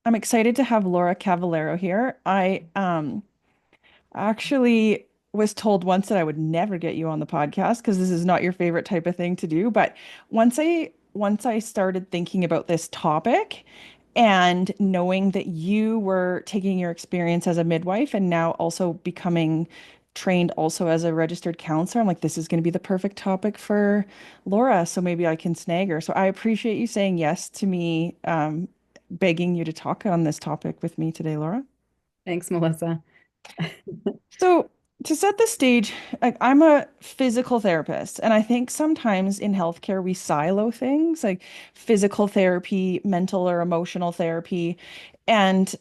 I'm excited to have Laura Cavaliero here. I actually was told once that I would never get you on the podcast because this is not your favorite type of thing to do. But once I started thinking about this topic and knowing that you were taking your experience as a midwife and now also becoming trained also as a registered counselor, I'm like, this is going to be the perfect topic for Laura. So maybe I can snag her. So I appreciate you saying yes to me, begging you to talk on this topic with me today, Laura. Thanks, Melissa. So, to set the stage, like I'm a physical therapist, and I think sometimes in healthcare we silo things like physical therapy, mental or emotional therapy. And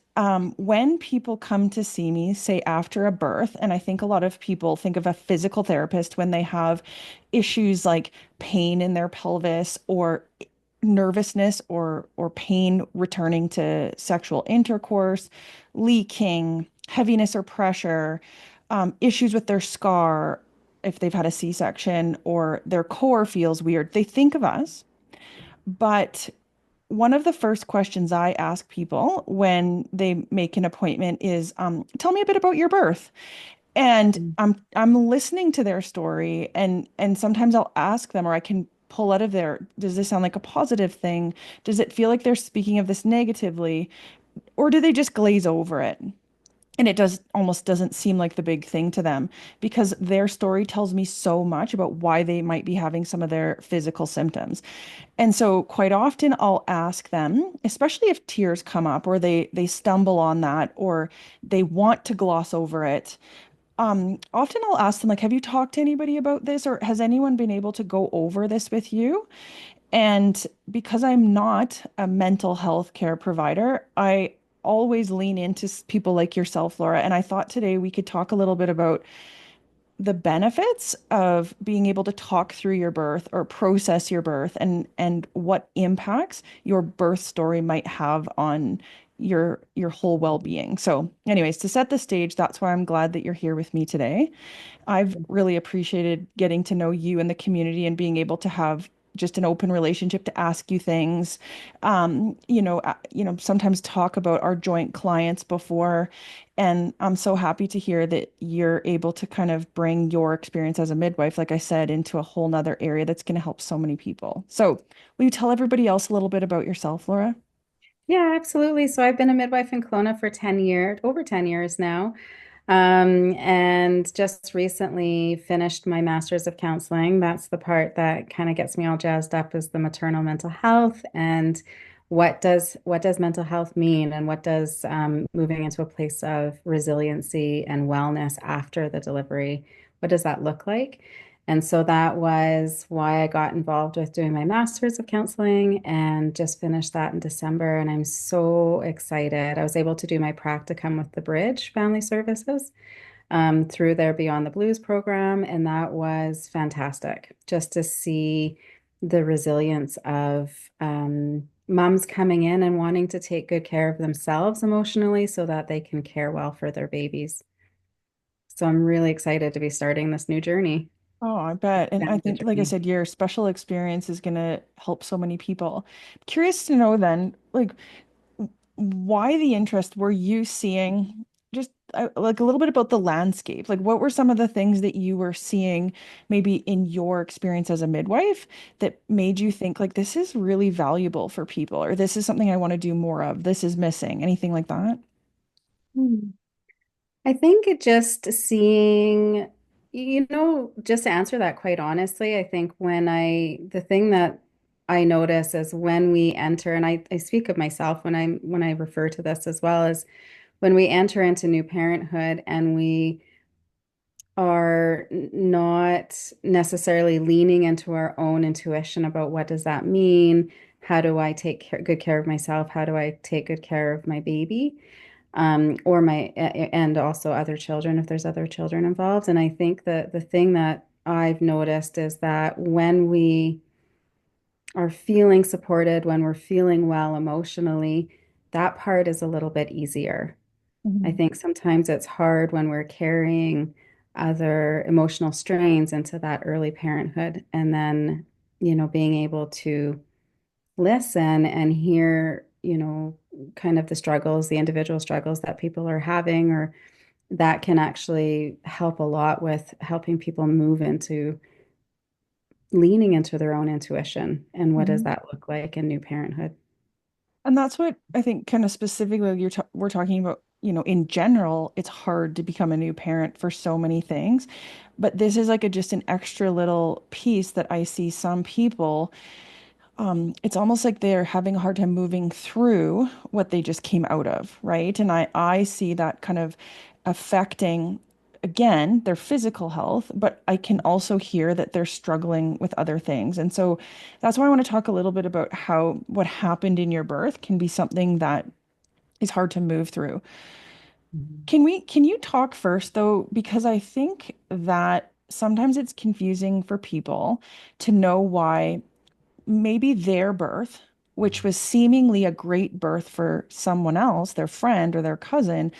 when people come to see me, say after a birth, and I think a lot of people think of a physical therapist when they have issues like pain in their pelvis or nervousness or pain returning to sexual intercourse, leaking, heaviness or pressure, issues with their scar if they've had a C-section or their core feels weird. They think of us, but one of the first questions I ask people when they make an appointment is, tell me a bit about your birth. And Mm. I'm listening to their story and sometimes I'll ask them or I can pull out of there, does this sound like a positive thing? Does it feel like they're speaking of this negatively? Or do they just glaze over it? And it does almost doesn't seem like the big thing to them because their story tells me so much about why they might be having some of their physical symptoms. And so quite often I'll ask them, especially if tears come up or they stumble on that or they want to gloss over it. Often I'll ask them like, have you talked to anybody about this or has anyone been able to go over this with you? And because I'm not a mental health care provider, I always lean into people like yourself, Laura. And I thought today we could talk a little bit about the benefits of being able to talk through your birth or process your birth and what impacts your birth story might have on your whole well-being. So, anyways, to set the stage, that's why I'm glad that you're here with me today. I've really appreciated getting to know you and the community and being able to have just an open relationship to ask you things. Sometimes talk about our joint clients before. And I'm so happy to hear that you're able to kind of bring your experience as a midwife, like I said, into a whole nother area that's going to help so many people. So, will you tell everybody else a little bit about yourself, Laura? Yeah, absolutely. So I've been a midwife in Kelowna for 10 years, over 10 years now. And just recently finished my master's of counseling. That's the part that kind of gets me all jazzed up is the maternal mental health and what does mental health mean and what does moving into a place of resiliency and wellness after the delivery, what does that look like? And so that was why I got involved with doing my master's of counseling and just finished that in December. And I'm so excited. I was able to do my practicum with the Bridge Family Services through their Beyond the Blues program. And that was fantastic just to see the resilience of moms coming in and wanting to take good care of themselves emotionally so that they can care well for their babies. So I'm really excited to be starting this new journey. Oh, I bet. And I Down the think, like I journey. said, your special experience is going to help so many people. Curious to know then, like, why the interest? Were you seeing just like a little bit about the landscape? Like, what were some of the things that you were seeing maybe in your experience as a midwife that made you think, like, this is really valuable for people, or this is something I want to do more of, this is missing, anything like that? Hmm. I think it just seeing, just to answer that quite honestly, I think the thing that I notice is when we enter, and I speak of myself when I refer to this as well, is when we enter into new parenthood and we are not necessarily leaning into our own intuition about what does that mean? How do I take good care of myself? How do I take good care of my baby? Or and also other children if there's other children involved. And I think that the thing that I've noticed is that when we are feeling supported, when we're feeling well emotionally, that part is a little bit easier. I Mhm. think sometimes it's hard when we're carrying other emotional strains into that early parenthood and then, being able to listen and hear, kind of the struggles, the individual struggles that people are having, or that can actually help a lot with helping people move into leaning into their own intuition. And what does Mhm. that look like in new parenthood? And that's what I think kind of specifically we're talking about, in general, it's hard to become a new parent for so many things. But this is like just an extra little piece that I see some people, it's almost like they're having a hard time moving through what they just came out of, right? And I see that kind of affecting, again, their physical health, but I can also hear that they're struggling with other things. And so that's why I want to talk a little bit about how what happened in your birth can be something that is hard to move through. Mhm. Can you talk first though? Because I think that sometimes it's confusing for people to know why maybe their birth, which was seemingly a great birth for someone else, their friend or their cousin,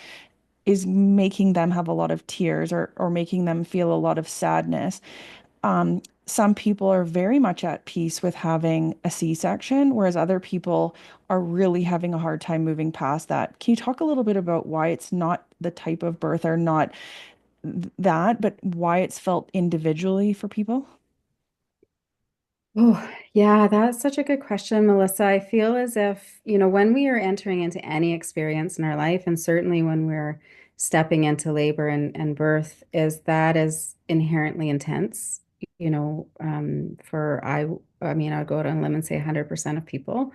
is making them have a lot of tears or making them feel a lot of sadness. Some people are very much at peace with having a C-section, whereas other people are really having a hard time moving past that. Can you talk a little bit about why it's not the type of birth or not that, but why it's felt individually for people? Oh, yeah, that's such a good question, Melissa. I feel as if, when we are entering into any experience in our life, and certainly when we're stepping into labor and birth, is inherently intense. I mean, I would go out on a limb and say 100% of people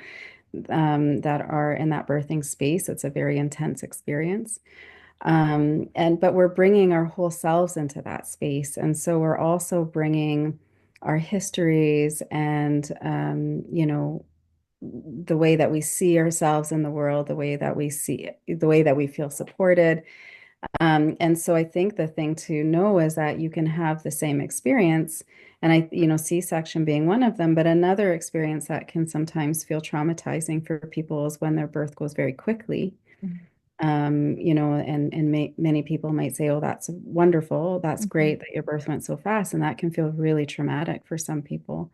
that are in that birthing space, it's a very intense experience. But we're bringing our whole selves into that space. And so we're also bringing our histories and, the way that we see ourselves in the world, the way that we feel supported. And so I think the thing to know is that you can have the same experience. And C-section being one of them, but another experience that can sometimes feel traumatizing for people is when their birth goes very quickly. Many people might say, "Oh, that's wonderful. That's Mhm. great that your birth went so fast." And that can feel really traumatic for some people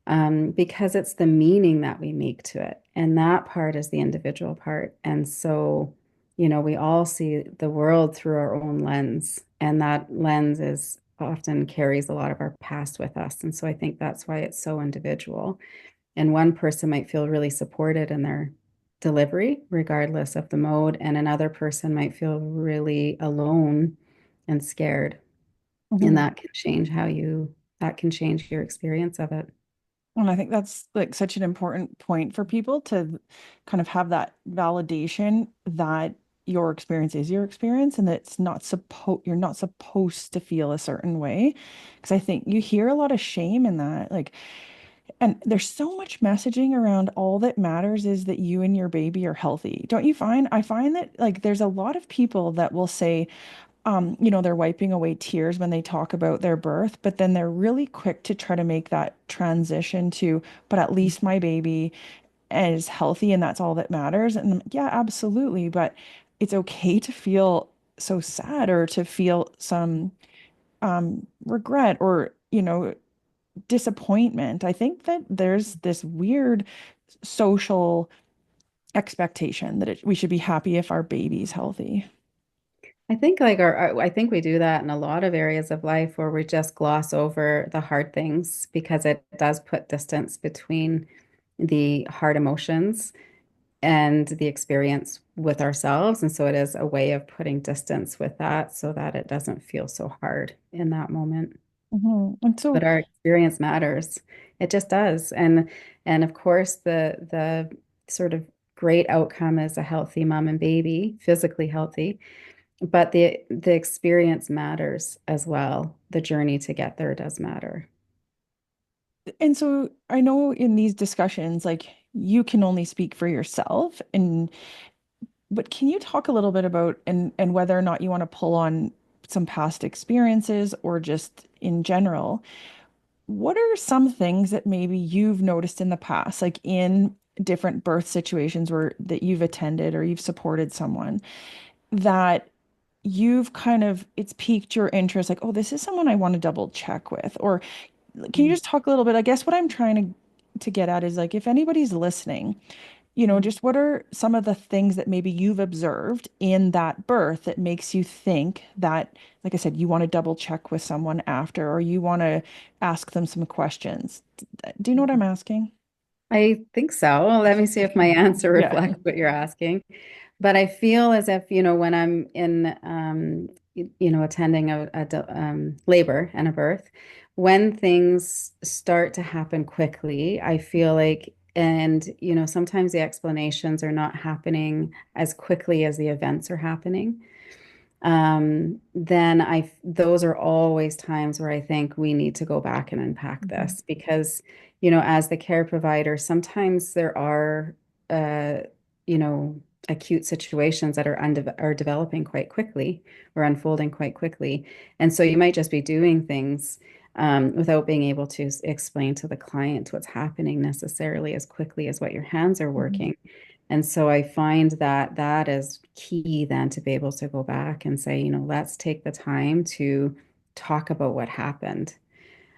because it's the meaning that we make to it. And that part is the individual part. And so, we all see the world through our own lens, and that lens is often carries a lot of our past with us. And so I think that's why it's so individual. And one person might feel really supported in their delivery, regardless of the mode, and another person might feel really alone and scared. And Mhm. that can change your experience of it. And I think that's like such an important point for people to kind of have that validation that your experience is your experience and that you're not supposed to feel a certain way. Because I think you hear a lot of shame in that. Like, and there's so much messaging around all that matters is that you and your baby are healthy. Don't you find? I find that like there's a lot of people that will say, they're wiping away tears when they talk about their birth, but then they're really quick to try to make that transition to, but at least my baby is healthy and that's all that matters. And yeah, absolutely. But it's okay to feel so sad or to feel some regret or, disappointment. I think that there's this weird social expectation that we should be happy if our baby's healthy. I think we do that in a lot of areas of life where we just gloss over the hard things because it does put distance between the hard emotions and the experience with ourselves. And so it is a way of putting distance with that so that it doesn't feel so hard in that moment. And so But our experience matters. It just does. And of course the sort of great outcome is a healthy mom and baby, physically healthy, but the experience matters as well. The journey to get there does matter. And so I know in these discussions, like you can only speak for yourself but can you talk a little bit about and whether or not you want to pull on some past experiences or just in general, what are some things that maybe you've noticed in the past, like in different birth situations where that you've attended or you've supported someone that you've kind of it's piqued your interest, like, oh, this is someone I want to double check with, or can you just talk a little bit? I guess what I'm trying to get at is like if anybody's listening just what are some of the things that maybe you've observed in that birth that makes you think that, like I said, you want to double check with someone after, or you want to ask them some questions? Do you know what I'm asking? I think so. Let me see if my answer Yeah. reflects what you're asking. But I feel as if, when I'm in, attending a labor and a birth, when things start to happen quickly, I feel like, and, sometimes the explanations are not happening as quickly as the events are happening. Then those are always times where I think we need to go back and unpack Mhm. this because, as the care provider, sometimes there are, uh, you know, acute situations that are developing quite quickly or unfolding quite quickly. And so you might just be doing things without being able to explain to the client what's happening necessarily as quickly as what your hands are Mhm. working. And so I find that that is key then to be able to go back and say, let's take the time to talk about what happened.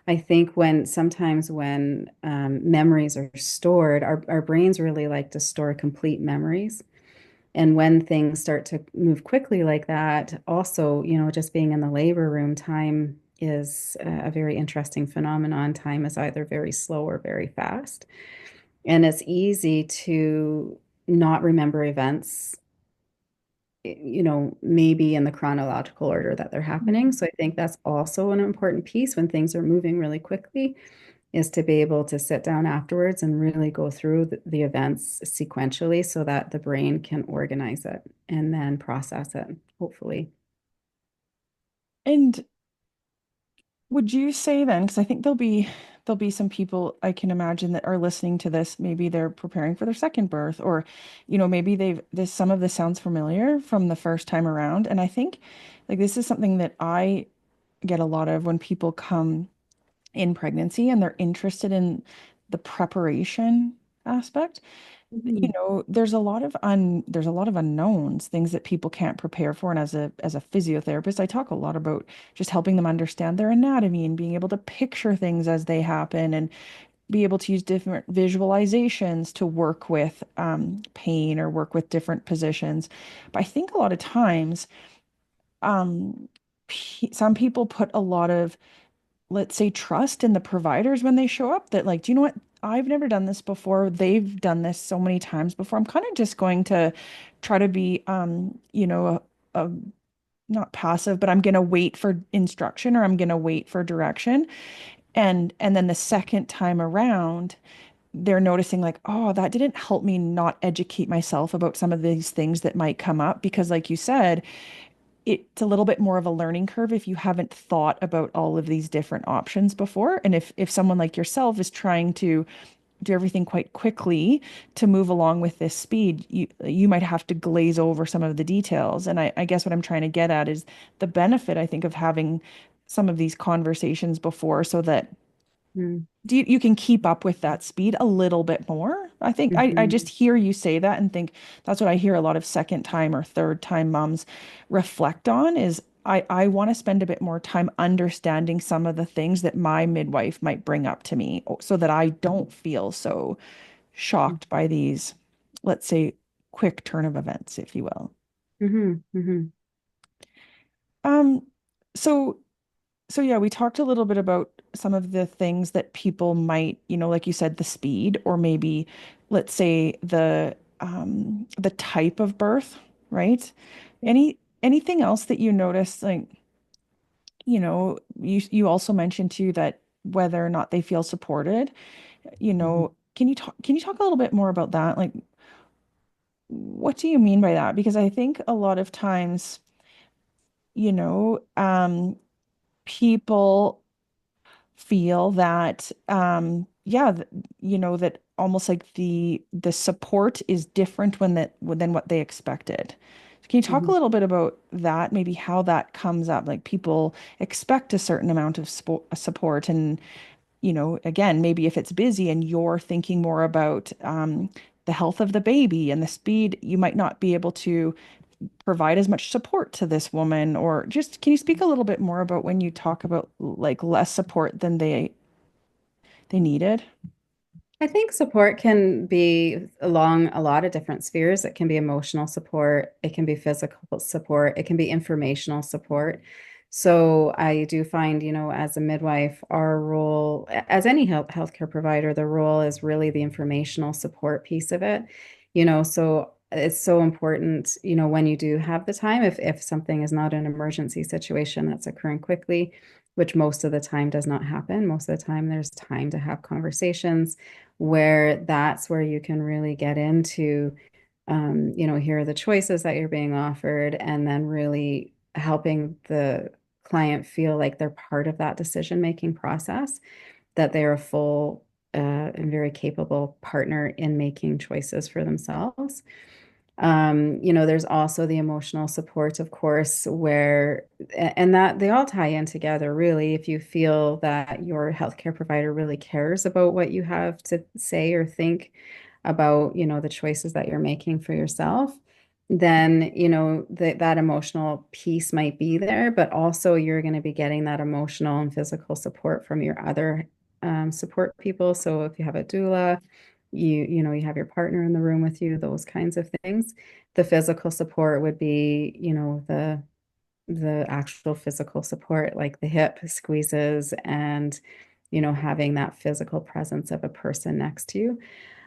I think sometimes when memories are stored, our brains really like to store complete memories. And when things start to move quickly like that, also, just being in the labor room, time is a very interesting phenomenon. Time is either very slow or very fast. And it's easy to not remember events, maybe in the chronological order that they're happening. Mhm. So I think that's also an important piece when things are moving really quickly, is to be able to sit down afterwards and really go through the events sequentially so that the brain can organize it and then process it, hopefully. And would you say then, because I think there'll be some people I can imagine that are listening to this, maybe they're preparing for their second birth, or maybe they've this some of this sounds familiar from the first time around. And I think like this is something that I get a lot of when people come in pregnancy and they're interested in the preparation aspect. Mhm. There's a lot of unknowns, things that people can't prepare for. And as a physiotherapist, I talk a lot about just helping them understand their anatomy and being able to picture things as they happen and be able to use different visualizations to work with pain or work with different positions. But I think a lot of times, um, some people put a lot of, let's say, trust in the providers when they show up, that like, do you know what? I've never done this before. They've done this so many times before. I'm kind of just going to try to be, a not passive, but I'm going to wait for instruction, or I'm going to wait for direction. And then the second time around, they're noticing like, oh, that didn't help me not educate myself about some of these things that might come up because, like you said, it's a little bit more of a learning curve if you haven't thought about all of these different options before. And if someone like yourself is trying to do everything quite quickly to move along with this speed, you might have to glaze over some of the details. And I guess what I'm trying to get at is the benefit, I think, of having some of these conversations before so that Mm. you can keep up with that speed a little bit more. I think I just Mhm. hear you say that and think that's what I hear a lot of second time or third time moms reflect on is I want to spend a bit more time understanding some of the things that my midwife might bring up to me so that I don't feel so shocked by these, let's say, quick turn of events, if you will. Mhm. Mhm. Um, so So yeah, we talked a little bit about some of the things that people might, like you said, the speed, or maybe let's say the type of birth, right? Anything else that you notice, like, you also mentioned too that whether or not they feel supported, Mhm. can you talk a little bit more about that? Like, what do you mean by that? Because I think a lot of times, you know, people feel that yeah, that almost like the support is different than what they expected. Can you talk a Mhm. little bit about that, maybe how that comes up? Like people expect a certain amount of support, and again, maybe if it's busy and you're thinking more about the health of the baby and the speed, you might not be able to provide as much support to this woman. Or just, can you speak a little bit more about when you talk about like less support than they needed? I think support can be along a lot of different spheres. It can be emotional support, it can be physical support, it can be informational support. So I do find, as a midwife, our role, as any healthcare provider, the role is really the informational support piece of it. So it's so important, when you do have the time, if something is not an emergency situation that's occurring quickly, which most of the time does not happen. Most of the time, there's time to have conversations where that's where you can really get into, here are the choices that you're being offered, and then really helping the client feel like they're part of that decision-making process, that they're a full and very capable partner in making choices for themselves. There's also the emotional support, of course, and that they all tie in together, really. If you feel that your healthcare provider really cares about what you have to say or think about, the choices that you're making for yourself, then, that emotional piece might be there, but also you're going to be getting that emotional and physical support from your other support people. So if you have a doula, you have your partner in the room with you, those kinds of things. The physical support would be, the actual physical support, like the hip squeezes and, having that physical presence of a person next to you.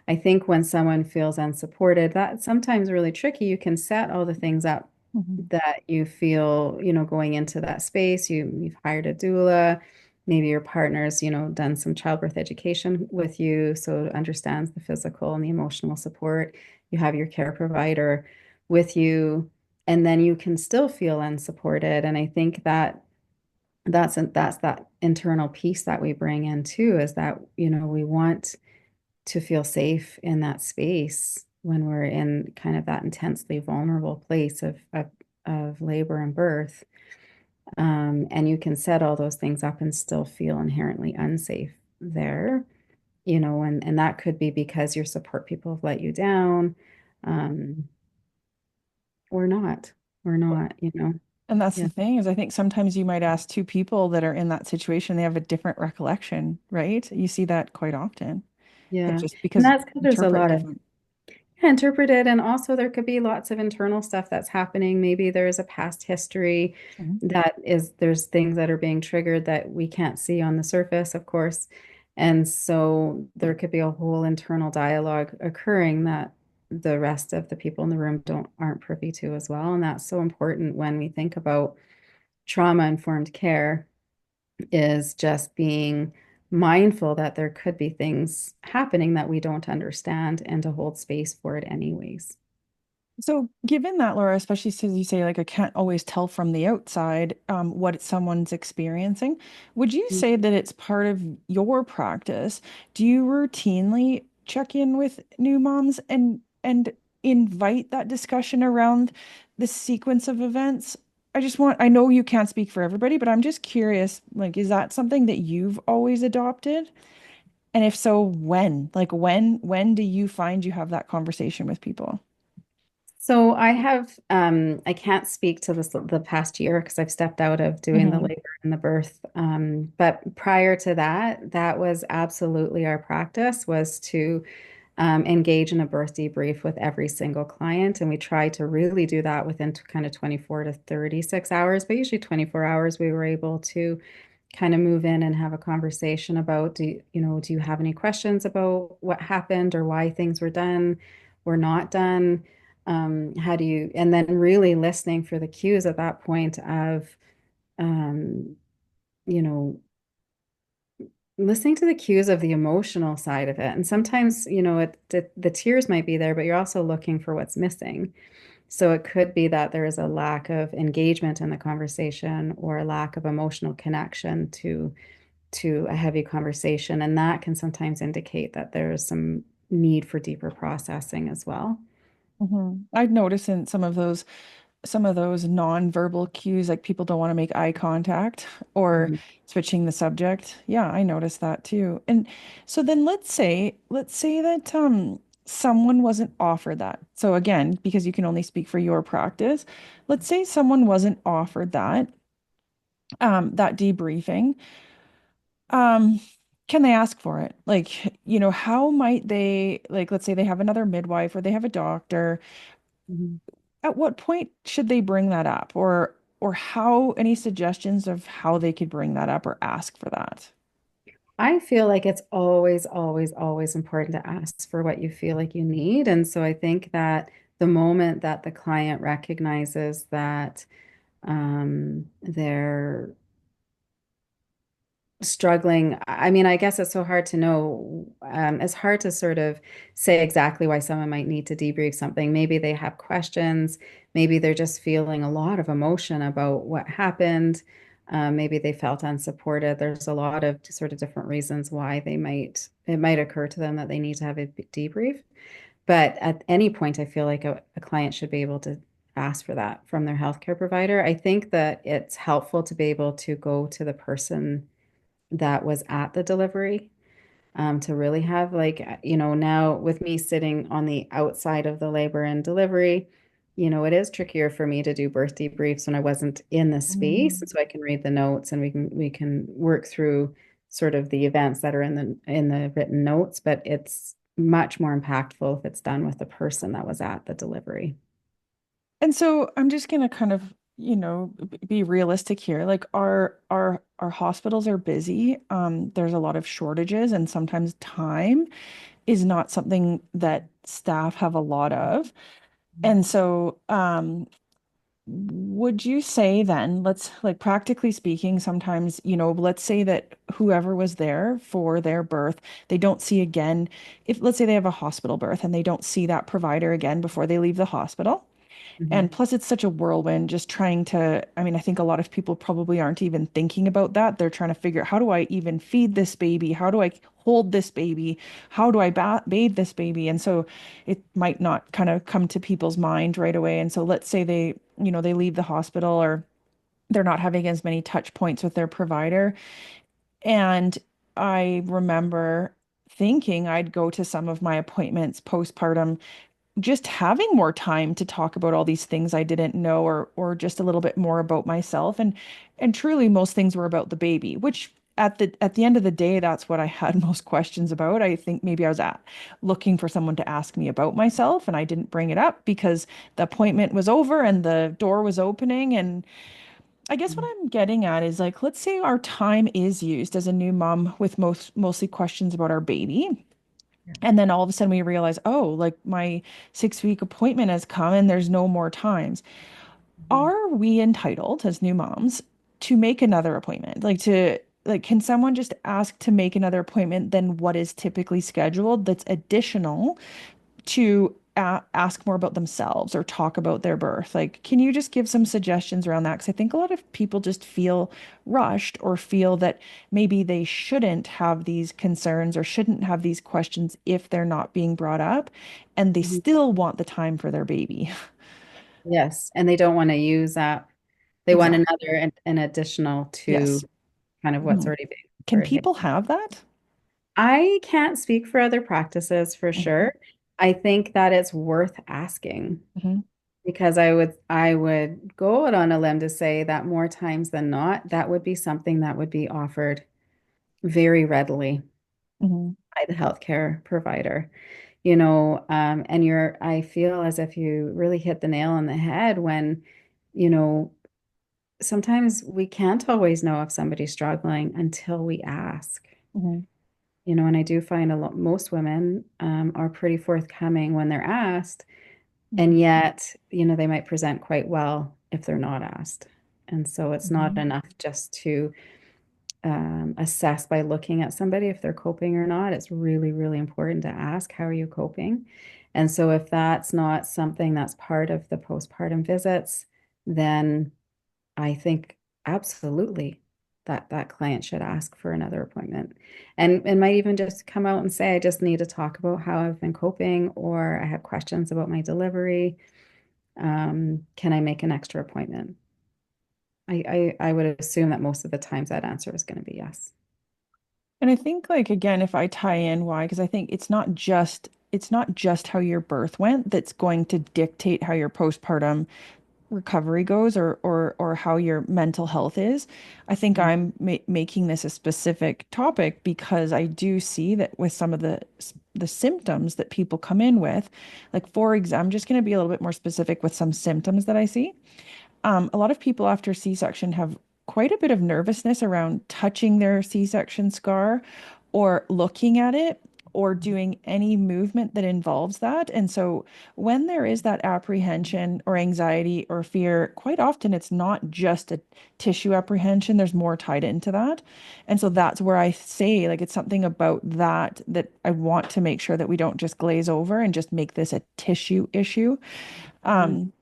I think when someone feels unsupported, that's sometimes really tricky. You can set all the things up Mhm. that you feel, going into that space. You've hired a doula, maybe your partner's, done some childbirth education with you, so understands the physical and the emotional support. You have your care provider with you, and then you can still feel unsupported. And I think that that's that internal piece that we bring in too, is that, we want to feel safe in that space when we're in kind of that intensely vulnerable place of labor and birth. And you can set all those things up and still feel inherently unsafe there, and that could be because your support people have let you down, um, or not, or not, And that's Yeah, the thing is I think sometimes you might ask two people that are in that situation, they have a different recollection, right? You see that quite often. They're yeah. just And because that's because there's a interpret lot of different. interpreted, and also there could be lots of internal stuff that's happening. Maybe there's a past history Mhm. there's things that are being triggered that we can't see on the surface, of course. And so there could be a whole internal dialogue occurring that the rest of the people in the room aren't privy to as well. And that's so important when we think about trauma-informed care, is just being mindful that there could be things happening that we don't understand, and to hold space for it anyways. So, given that, Laura, especially since you say, like, I can't always tell from the outside what someone's experiencing, would you say that it's part of your practice? Do you routinely check in with new moms and invite that discussion around the sequence of events? I know you can't speak for everybody, but I'm just curious, like, is that something that you've always adopted? And if so, when? Like, when do you find you have that conversation with people? So I can't speak to the past year because I've stepped out of doing the Hmm. labor and the birth. But prior to that, that was absolutely our practice, was to engage in a birth debrief with every single client. And we try to really do that within kind of 24 to 36 hours, but usually 24 hours, we were able to kind of move in and have a conversation about, do you have any questions about what happened or why things were done or not done? And then really listening for the cues at that point of, um, you know, listening to the cues of the emotional side of it. And sometimes, the tears might be there, but you're also looking for what's missing. So it could be that there is a lack of engagement in the conversation, or a lack of emotional connection to a heavy conversation. And that can sometimes indicate that there's some need for deeper processing as well. I've noticed in some of those nonverbal cues, like people don't want to make eye contact or Mhm. switching the subject. Yeah, I noticed that too. And so then let's say that someone wasn't offered that. So again, because you can only speak for your practice, let's say someone wasn't offered that debriefing. Um, can they ask for it? Like, how might they, like, let's say they have another midwife or they have a doctor. Mhm. At what point should they bring that up? Or how, any suggestions of how they could bring that up or ask for that? I feel like it's always, always, always important to ask for what you feel like you need. And so I think that the moment that the client recognizes that they're struggling. I mean, I guess it's so hard to know. It's hard to sort of say exactly why someone might need to debrief something. Maybe they have questions. Maybe they're just feeling a lot of emotion about what happened. Maybe they felt unsupported. There's a lot of sort of different reasons why it might occur to them that they need to have a debrief. But at any point, I feel like a client should be able to ask for that from their healthcare provider. I think that it's helpful to be able to go to the person that was at the delivery, to really have like, now with me sitting on the outside of the labor and delivery, it is trickier for me to do birth debriefs when I wasn't in the space. Mm. And so I can read the notes and we can work through sort of the events that are in the written notes, but it's much more impactful if it's done with the person that was at the delivery. And so I'm just gonna kind of, be realistic here. Like our hospitals are busy. There's a lot of shortages, and sometimes time is not something that staff have a lot of. And so, would you say then, let's like practically speaking, sometimes, let's say that whoever was there for their birth, they don't see again. If let's say they have a hospital birth and they don't see that provider again before they leave the hospital. Mhm. And plus, it's such a whirlwind just trying to. I mean, I think a lot of people probably aren't even thinking about that. They're trying to figure out how do I even feed this baby? How do I hold this baby? How do I bathe this baby? And so it might not kind of come to people's mind right away. And so let's say they leave the hospital or they're not having as many touch points with their provider. And I remember thinking I'd go to some of my appointments postpartum just having more time to talk about all these things I didn't know or just a little bit more about myself and truly most things were about the baby, which at the end of the day that's what I had most questions about. I think maybe I was looking for someone to ask me about myself and I didn't bring it up because the appointment was over and the door was opening. And I guess what I'm getting at is like, let's say our time is used as a new mom with mostly questions about our baby. And then all of a sudden we realize, oh, like my 6 week appointment has come and there's no more times. Mhm. Are we entitled as new moms to make another appointment? Like, can someone just ask to make another appointment than what is typically scheduled that's additional to ask more about themselves or talk about their birth? Like, can you just give some suggestions around that? Because I think a lot of people just feel rushed or feel that maybe they shouldn't have these concerns or shouldn't have these questions if they're not being brought up, and they Mhm. still want the time for their baby. Yes, and they don't want to use that. They want Exactly. another an additional to Yes. kind of what's Mhm. already being Can offered. people have that? I can't speak for other practices for Mhm. sure. I think that it's worth asking Mhm. because I would go out on a limb to say that more times than not, that would be something that would be offered very readily Mhm. by the healthcare provider. And I feel as if you really hit the nail on the head when, you know, sometimes we can't always know if somebody's struggling until we ask. Mhm. And I do find most women are pretty forthcoming when they're asked, Mhm. and yet, they might present quite well if they're not asked. And so it's not Mhm. enough just to assess by looking at somebody if they're coping or not. It's really, really important to ask, how are you coping? And so if that's not something that's part of the postpartum visits, then I think absolutely that client should ask for another appointment and might even just come out and say, I just need to talk about how I've been coping, or I have questions about my delivery. Can I make an extra appointment? I would assume that most of the times that answer is going to be yes. And I think like again, if I tie in why, because I think it's not just how your birth went that's going to dictate how your postpartum recovery goes, or how your mental health is. I think Mhm. I'm making this a specific topic because I do see that with some of the symptoms that people come in with, like for example, I'm just going to be a little bit more specific with some symptoms that I see. A lot of people after C-section have quite a bit of nervousness around touching their C-section scar or looking at it or doing any movement that involves that. And so when there is that apprehension or anxiety or fear, quite often it's not just a tissue apprehension, there's more tied into that. And so that's where I say, like, it's something about that that I want to make sure that we don't just glaze over and just make this a tissue issue. Mhm. Um,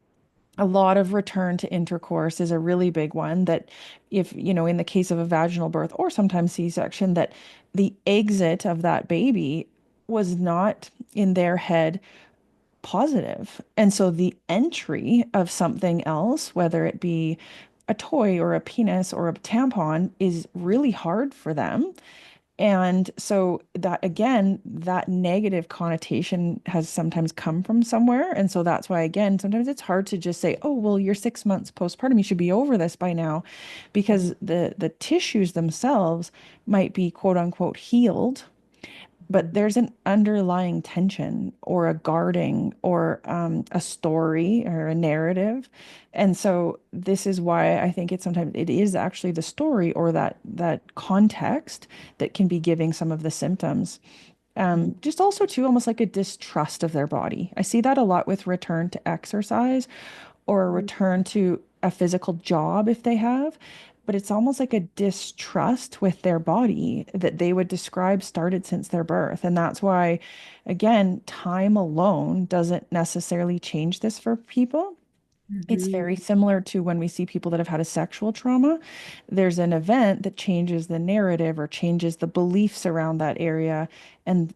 a lot of return to intercourse is a really big one that if, in the case of a vaginal birth or sometimes C-section, that the exit of that baby was not in their head positive. And so the entry of something else, whether it be a toy or a penis or a tampon, is really hard for them. And so that again, that negative connotation has sometimes come from somewhere. And so that's why, again, sometimes it's hard to just say, oh, well, you're 6 months postpartum. You should be over this by now, because the tissues themselves might be quote unquote healed, but Mhm. there's an underlying tension or a guarding or a story or a narrative. And so this is why I think it's sometimes it is actually the story or that context that can be giving some of the symptoms. Mhm. Just also too, almost like a distrust of their body. I see that a lot with return to exercise or a Mhm. return to a physical job if they have. But it's almost like a distrust with their body that they would describe started since their birth. And that's why, again, time alone doesn't necessarily change this for people. It's Mhm. very similar to when we see people that have had a sexual trauma. There's an event that changes the narrative or changes the beliefs around that area and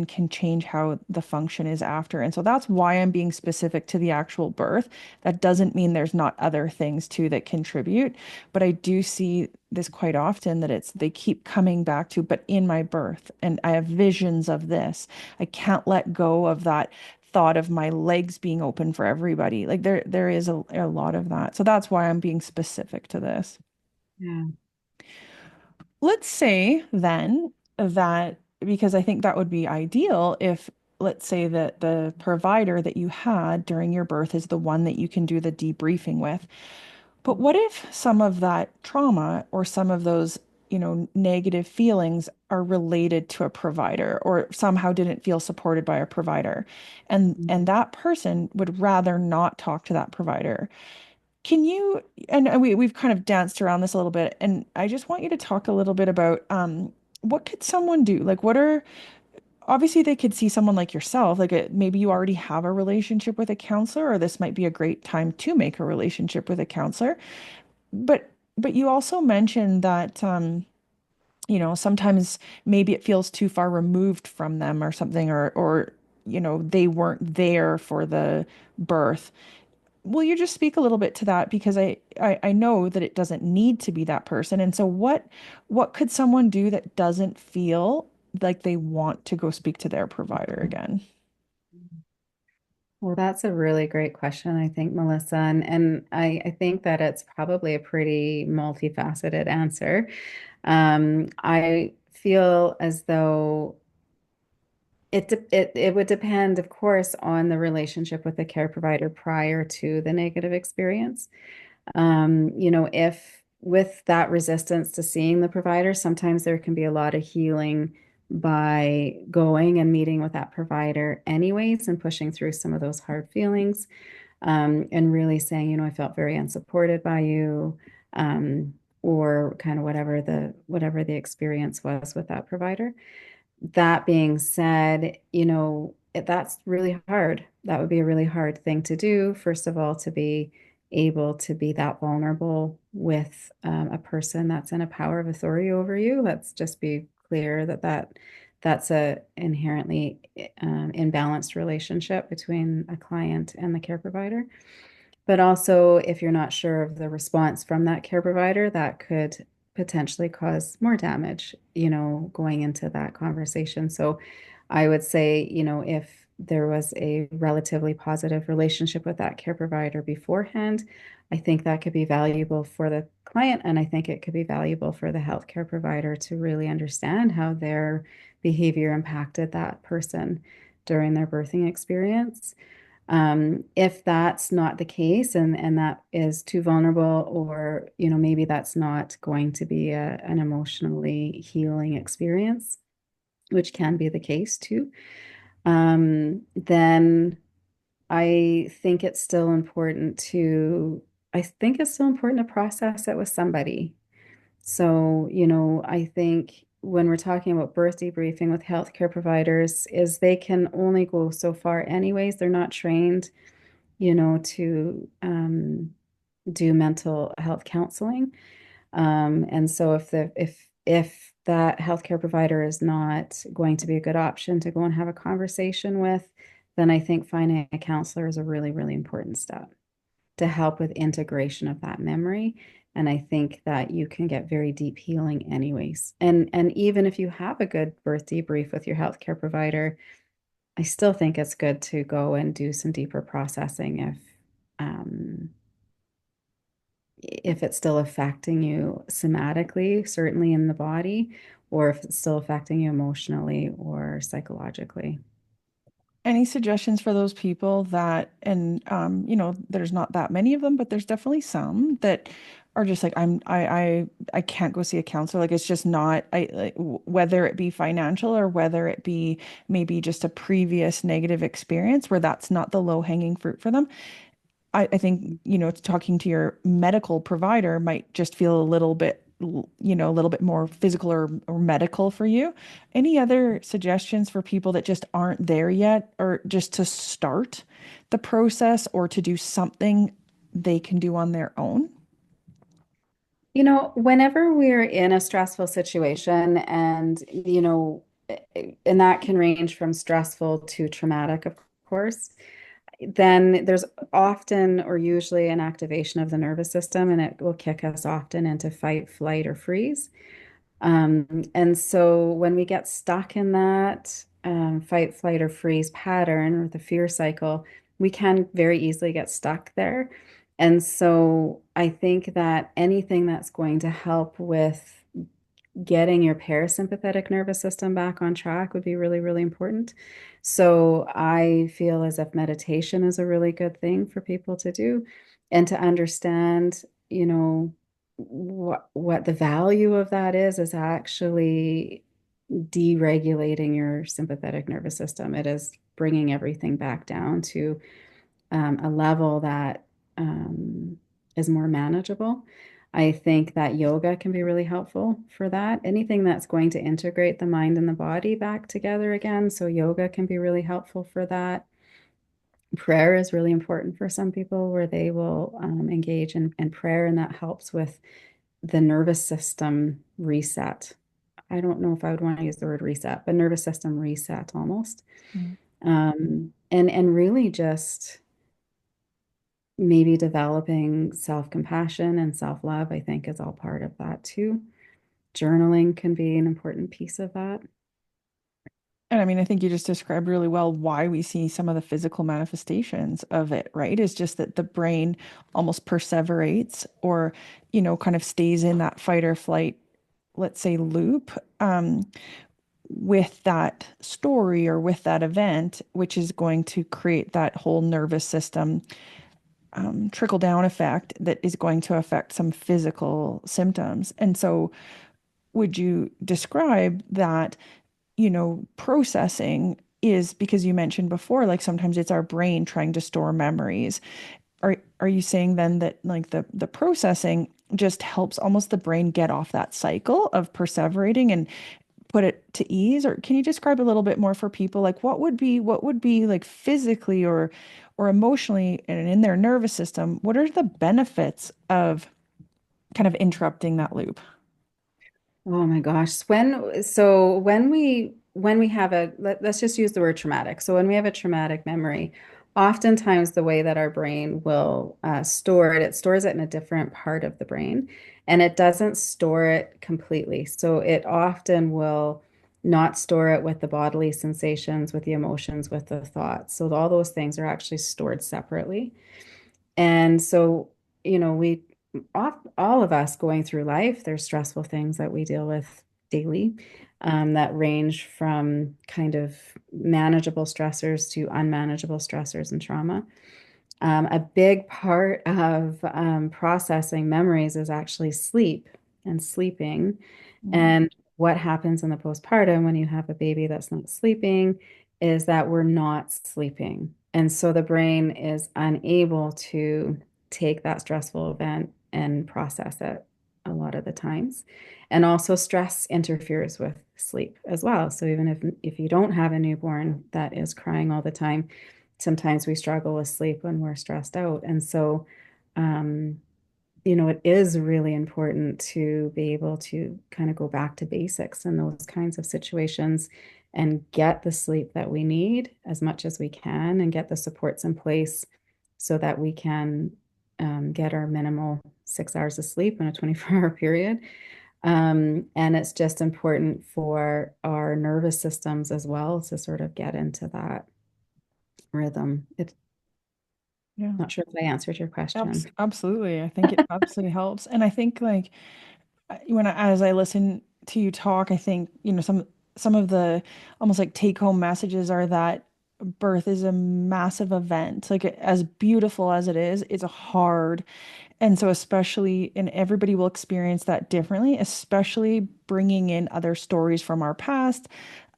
can change how the function is after. And so that's why I'm being specific to the actual birth. That doesn't mean there's not other things too that contribute, but I do see this quite often that it's they keep coming back to, but in my birth, and I have visions of this. I can't let go of that thought of my legs being open for everybody. Like there is a lot of that. So that's why I'm being specific to this. Yeah. Let's say then that, because I think that would be ideal if, let's say that the provider that you had during your birth is the one that you can do the debriefing with. But what if some of that trauma or some of those, negative feelings are related to a provider or somehow didn't feel supported by a provider, and that person would rather not talk to that provider? Can you, and we've kind of danced around this a little bit, and I just want you to talk a little bit about what could someone do? Like, what are, obviously they could see someone like yourself, like maybe you already have a relationship with a counselor, or this might be a great time to make a relationship with a counselor. But you also mentioned that sometimes maybe it feels too far removed from them or something, or they weren't there for the birth. Will you just speak a little bit to that? Because I know that it doesn't need to be that person. And so what could someone do that doesn't feel like they want to go speak to their provider again? Well, that's a really great question, I think, Melissa. And I think that it's probably a pretty multifaceted answer. I feel as though it would depend, of course, on the relationship with the care provider prior to the negative experience. If with that resistance to seeing the provider, sometimes there can be a lot of healing by going and meeting with that provider anyways and pushing through some of those hard feelings, and really saying, I felt very unsupported by you, or kind of whatever the experience was with that provider. That being said, that's really hard. That would be a really hard thing to do. First of all, to be able to be that vulnerable with a person that's in a power of authority over you. Let's just be clear that's a inherently imbalanced relationship between a client and the care provider. But also, if you're not sure of the response from that care provider, that could potentially cause more damage, going into that conversation. So I would say, there was a relatively positive relationship with that care provider beforehand. I think that could be valuable for the client, and I think it could be valuable for the healthcare provider to really understand how their behavior impacted that person during their birthing experience. If that's not the case and that is too vulnerable, or maybe that's not going to be an emotionally healing experience, which can be the case too, then I think it's still important to I think it's still important to process it with somebody. So, I think when we're talking about birth debriefing with healthcare providers, is they can only go so far anyways. They're not trained, to do mental health counseling. And so if that healthcare provider is not going to be a good option to go and have a conversation with, then I think finding a counselor is a really, really important step to help with integration of that memory. And I think that you can get very deep healing anyways. And even if you have a good birth debrief with your healthcare provider, I still think it's good to go and do some deeper processing um, if it's still affecting you somatically, certainly in the body, or if it's still affecting you emotionally or psychologically. Any suggestions for those people that, and there's not that many of them, but there's definitely some that are just like, I can't go see a counselor. Like it's just not, whether it be financial or whether it be maybe just a previous negative experience where that's not the low hanging fruit for them. I think, talking to your medical provider might just feel a little bit, a little bit more physical or medical for you. Any other suggestions for people that just aren't there yet, or just to start the process or to do something they can do on their own? Whenever we're in a stressful situation and that can range from stressful to traumatic, of course, then there's often or usually an activation of the nervous system, and it will kick us often into fight, flight, or freeze. And so when we get stuck in that fight, flight, or freeze pattern or the fear cycle, we can very easily get stuck there. And so I think that anything that's going to help with getting your parasympathetic nervous system back on track would be really, really important. So I feel as if meditation is a really good thing for people to do and to understand, what the value of that is actually deregulating your sympathetic nervous system. It is bringing everything back down to a level that is more manageable. I think that yoga can be really helpful for that. Anything that's going to integrate the mind and the body back together again. So, yoga can be really helpful for that. Prayer is really important for some people where they will engage in prayer, and that helps with the nervous system reset. I don't know if I would want to use the word reset, but nervous system reset almost. Mm. And really just maybe developing self-compassion and self-love, I think is all part of that too. Journaling can be an important piece of that. And I mean, I think you just described really well why we see some of the physical manifestations of it, right? Is just that the brain almost perseverates or, kind of stays in that fight or flight, let's say, loop, with that story or with that event, which is going to create that whole nervous system trickle down effect that is going to affect some physical symptoms. And so, would you describe that, processing is because you mentioned before, like sometimes it's our brain trying to store memories. Are you saying then that like the processing just helps almost the brain get off that cycle of perseverating and put it to ease? Or can you describe a little bit more for people, like what would be like physically or emotionally and in their nervous system, what are the benefits of kind of interrupting that loop? Oh my gosh. When we have let's just use the word traumatic. So when we have a traumatic memory, oftentimes the way that our brain will store it, it stores it in a different part of the brain, and it doesn't store it completely. So it often will not store it with the bodily sensations, with the emotions, with the thoughts. So all those things are actually stored separately. And so, we all of us going through life, there's stressful things that we deal with daily, that range from kind of manageable stressors to unmanageable stressors and trauma. A big part of processing memories is actually sleep and sleeping. Mm. And what happens in the postpartum when you have a baby that's not sleeping is that we're not sleeping. And so the brain is unable to take that stressful event and process it a lot of the times. And also stress interferes with sleep as well. So even if you don't have a newborn that is crying all the time, sometimes we struggle with sleep when we're stressed out. And so, um, it is really important to be able to kind of go back to basics in those kinds of situations and get the sleep that we need as much as we can and get the supports in place so that we can get our minimal 6 hours of sleep in a 24-hour period. And it's just important for our nervous systems as well to sort of get into that rhythm. It's Yeah. not sure if I answered your question. Absolutely. I think it absolutely helps. And I think like as I listen to you talk, I think, some of the almost like take home messages are that birth is a massive event. Like as beautiful as it is, it's a hard. And so especially, and everybody will experience that differently, especially bringing in other stories from our past,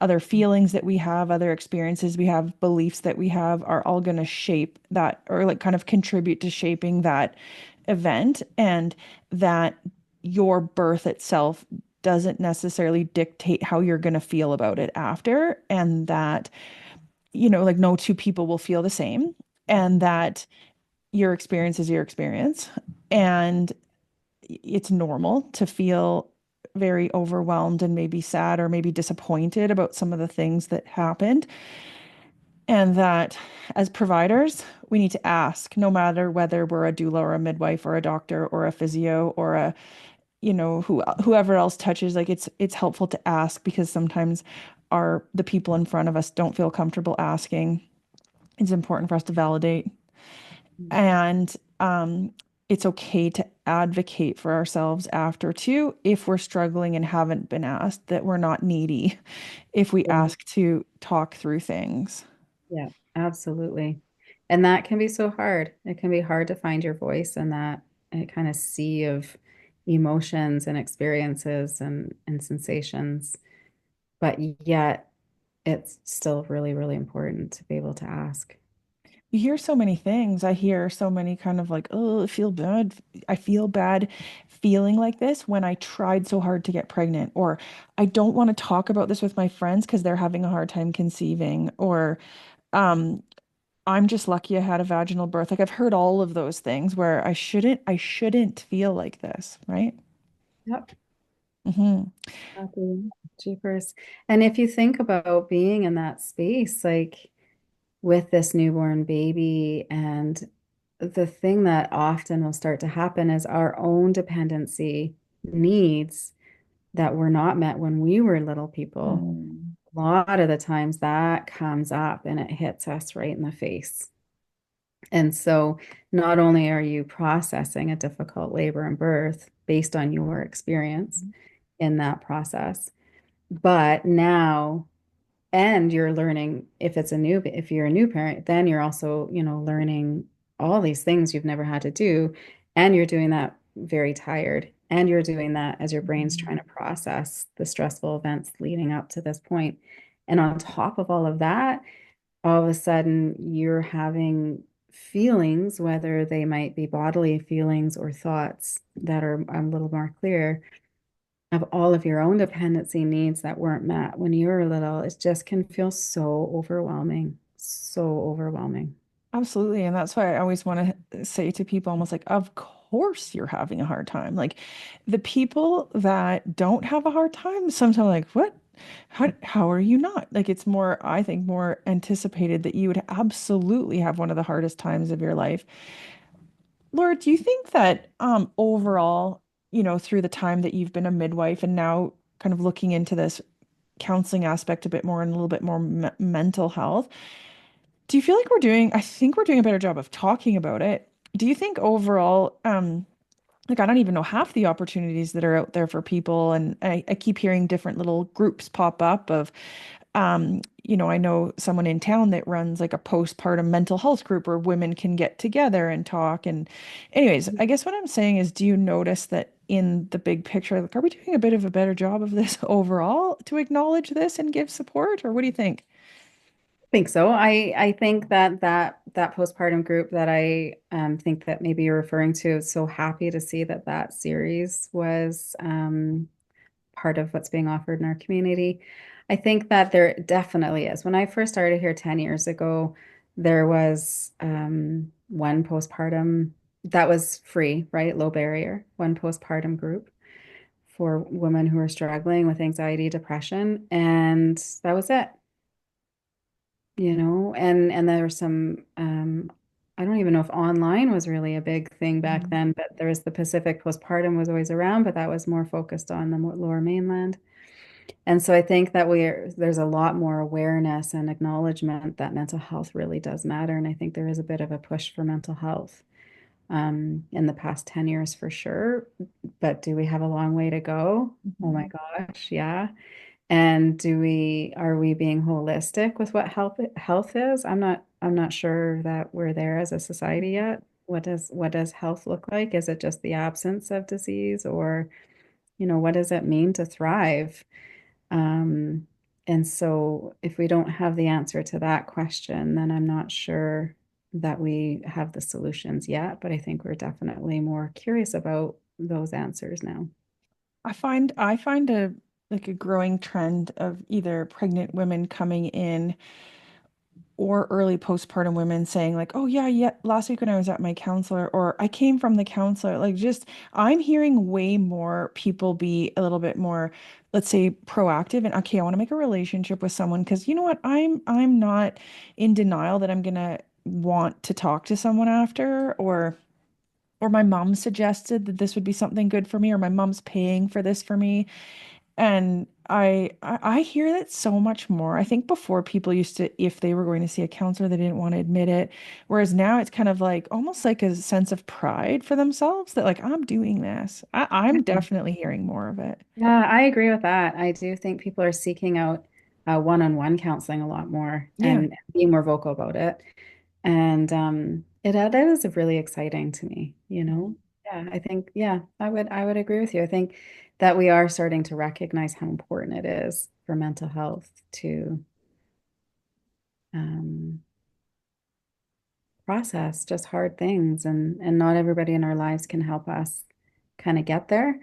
other feelings that we have, other experiences we have, beliefs that we have are all going to shape that or like kind of contribute to shaping that event, and that your birth itself doesn't necessarily dictate how you're going to feel about it after, and that, like no two people will feel the same, and that your experience is your experience. And it's normal to feel very overwhelmed and maybe sad or maybe disappointed about some of the things that happened. And that as providers, we need to ask, no matter whether we're a doula or a midwife or a doctor or a physio or a, whoever else touches, like it's helpful to ask, because sometimes the people in front of us don't feel comfortable asking. It's important for us to validate. And it's okay to advocate for ourselves after too, if we're struggling and haven't been asked, that we're not needy if we Yeah, ask to talk through things. yeah, absolutely. And that can be so hard. It can be hard to find your voice in that kind of sea of emotions and experiences and sensations. But yet it's still really, really important to be able to ask. You hear so many things. I hear so many kind of like, oh, I feel bad. I feel bad feeling like this when I tried so hard to get pregnant, or I don't want to talk about this with my friends because they're having a hard time conceiving, or um, I'm just lucky I had a vaginal birth. Like I've heard all of those things where I shouldn't feel like this, right? Yep. Hmm. Exactly. Jeepers. And if you think about being in that space, like with this newborn baby, and the thing that often will start to happen is our own dependency needs that were not met when we were little people. Mm. A lot of the times that comes up and it hits us right in the face. And so not only are you processing a difficult labor and birth based on your experience in that process, but now, and you're learning if you're a new parent, then you're also, learning all these things you've never had to do. And you're doing that very tired. And you're doing that as your brain's trying to process the stressful events leading up to this point. And on top of all of that, all of a sudden you're having feelings, whether they might be bodily feelings or thoughts that are a little more clear, of all of your own dependency needs that weren't met when you were little. It just can feel so overwhelming, so overwhelming. Absolutely. And that's why I always want to say to people almost like, of course you're having a hard time. Like the people that don't have a hard time, sometimes like, what? How are you not? Like it's more, I think, more anticipated that you would absolutely have one of the hardest times of your life. Laura, do you think that overall, through the time that you've been a midwife and now kind of looking into this counseling aspect a bit more and a little bit more me mental health. Do you feel like I think we're doing a better job of talking about it. Do you think overall, like I don't even know half the opportunities that are out there for people, and I keep hearing different little groups pop up of I know someone in town that runs like a postpartum mental health group where women can get together and talk. And anyways, I guess what I'm saying is, do you notice that in the big picture, like, are we doing a bit of a better job of this overall to acknowledge this and give support, or what do you think? Think so. I think that postpartum group that I think that maybe you're referring to, so happy to see that that series was part of what's being offered in our community. I think that there definitely is. When I first started here 10 years ago, there was one postpartum that was free, right? Low barrier, one postpartum group for women who are struggling with anxiety, depression, and that was it. And there were some I don't even know if online was really a big thing back Mhm. then, but there was the Pacific postpartum was always around, but that was more focused on the lower mainland. And so I think that there's a lot more awareness and acknowledgement that mental health really does matter. And I think there is a bit of a push for mental health in the past 10 years for sure. But do we have a long way to go? Oh my Mhm. gosh, yeah. And are we being holistic with what health is? I'm not sure that we're there as a society yet. What does health look like? Is it just the absence of disease, or, what does it mean to thrive? Um, and so if we don't have the answer to that question, then I'm not sure that we have the solutions yet, but I think we're definitely more curious about those answers now. I find a like a growing trend of either pregnant women coming in or early postpartum women saying like, "Oh yeah, yeah, last week when I was at my counselor," or "I came from the counselor." Like just I'm hearing way more people be a little bit more, let's say, proactive and okay, I want to make a relationship with someone because you know what? I'm not in denial that I'm gonna want to talk to someone after, or my mom suggested that this would be something good for me, or my mom's paying for this for me. And I hear that so much more. I think before people used to, if they were going to see a counselor, they didn't want to admit it. Whereas now it's kind of like almost like a sense of pride for themselves that like I'm doing this. I'm definitely hearing more of it. Yeah, I agree with that. I do think people are seeking out one-on-one counseling a lot more Yeah. and being more vocal about it. And that is really exciting to me. Yeah, I think, yeah, I would agree with you. I think that we are starting to recognize how important it is for mental health to um, process just hard things, and not everybody in our lives can help us kind of get there.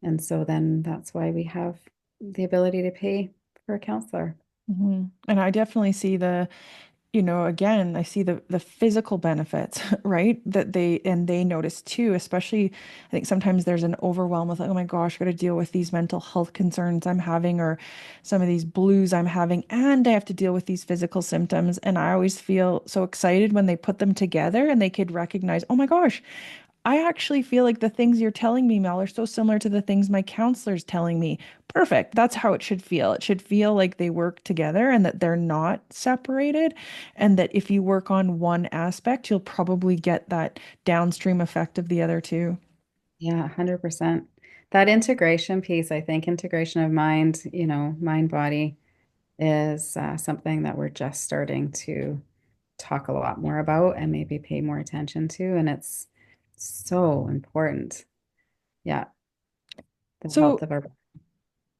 And so then that's why we have the ability to pay for a counselor. And I definitely see again, I see the physical benefits, right? That they notice too, especially I think sometimes there's an overwhelm with like, oh my gosh, I got to deal with these mental health concerns I'm having or some of these blues I'm having, and I have to deal with these physical symptoms. And I always feel so excited when they put them together and they could recognize, oh my gosh, I actually feel like the things you're telling me, Mel, are so similar to the things my counselor's telling me. Perfect. That's how it should feel. It should feel like they work together and that they're not separated. And that if you work on one aspect, you'll probably get that downstream effect of the other two. Yeah, 100%. That integration piece, I think integration of mind, mind body is something that we're just starting to talk a lot more about and maybe pay more attention to. And it's so important. Yeah, the health So, of our.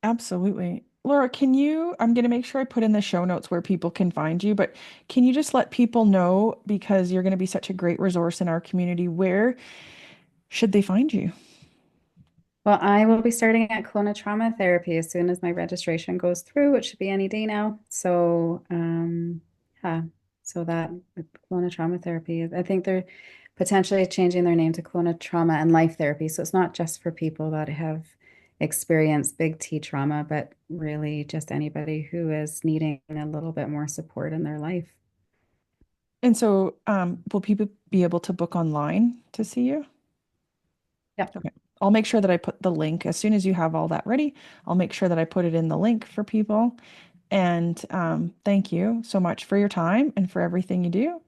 absolutely. Laura, I'm going to make sure I put in the show notes where people can find you, but can you just let people know, because you're going to be such a great resource in our community, where should they find you? Well, I will be starting at Kelowna Trauma Therapy as soon as my registration goes through, which should be any day now. So, yeah, so that Kelowna Trauma Therapy, I think they're potentially changing their name to Kelowna Trauma and Life Therapy. So it's not just for people that have experienced big T trauma, but really just anybody who is needing a little bit more support in their life. And so, will people be able to book online to see you? Yep. Okay. I'll make sure that I put the link as soon as you have all that ready. I'll make sure that I put it in the link for people. And thank you so much for your time and for everything you do.